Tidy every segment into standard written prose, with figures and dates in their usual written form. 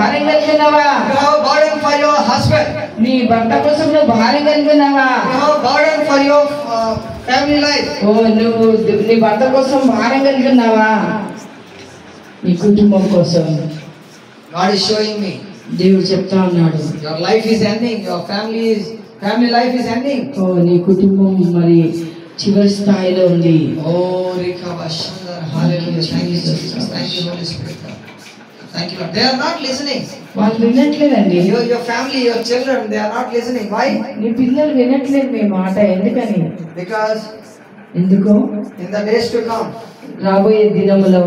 భారం కలిగి ఉన్నావా? You have a burden for your husband. నీ భర్త కోసం నువ్వు భారం కలిగి ఉన్నావా? You have a burden for your family life. ఓ నువ్వు నీ భర్త కోసం భారం కలిగి ఉన్నావా? నీ కుటుంబం కోసం. God is showing me. దేవుడు చెప్తా ఉన్నాడు, Your life is ending. Your family life is ending. ఓ నీ కుటుంబం మరి చివరి స్థాయిలో ఉంది. Oh, Rikavashandar. Hallelujah. Thank you, Jesus. Thank you, Holy Spirit. Thank you, Lord. They are not listening. వాళ్ళు వినట్లేదండి. Your family, your children, they are not listening. Why? నీ పిల్లలు వినట్లేదు మీ మాట. ఎందుకని? Because ఎందుకో in the days to come, రాబోయే దినములో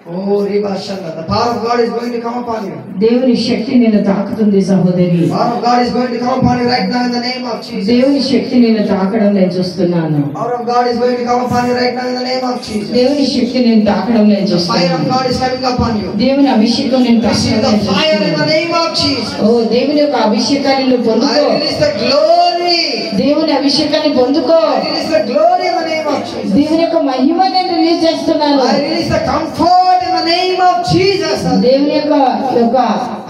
oh, Rikavashandar, the power of God is going to come upon you. దేవుని శక్తి నిన్ను తాకుతుంది సహోదరి. The power of God is going to come upon you right now in the name of Jesus. దేవుని శక్తి నిన్ను తాకడం నేను చూస్తున్నాను. The power of God is going to come upon you right now in the name of Jesus. దేవుని శక్తి నిన్ను తాకడం నేను The fire of చూస్తున్నాను. God is coming upon you. దేవుని అభిషేకం నేను Receive తాకడం the నేను fire in the చూస్తున్నాను. name of Jesus. ఓ దేవుని యొక్క అభిషేకాన్ని నువ్వు I పొందుకో. release the glory. దేవుని అభిషేకాన్ని పొందుకో. I release the glory in the name of Jesus. దేవుని యొక్క మహిమ నేను రిలీజ్ చేస్తున్నాను. I release the comfort in the name of Jesus. దేవుని యొక్క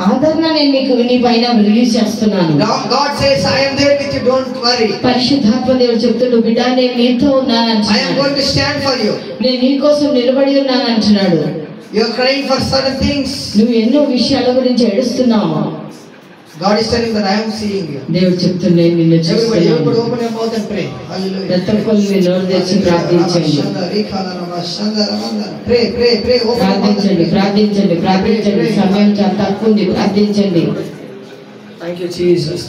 ఆదరణ నేను నీ పైన రిలీజ్ చేస్తున్నాను. God says, I am there with you, don't worry. పరిశుద్ధాత్మ దేవుడు చెప్తున్నాడు, బిడ్డ నేను నీతో ఉన్నాను I am అంటున్నాడు. going to stand for you. నేను నీ కోసం నిలబడి ఉన్నాను అంటున్నాడు. You are crying for certain things. నువ్వు ఎన్నో విషయాల గురించి ఏడుస్తున్నావు. God is telling that I am seeing you. దేవుడు చెప్తున్నాడు, నిన్ను Everybody, చూస్తున్నాను. everybody open your mouth and pray. Hallelujah. రక్తకొల్లు మీ నోరు తెచ్చి ప్రార్థించండి. Pray, pray, pray. Open your mouth and ప్రార్థించండి, pray. ప్రార్థించండి, ప్రార్థించండి. సమయం చాలా తక్కువ ఉంది, ప్రార్థించండి. Thank you, Jesus.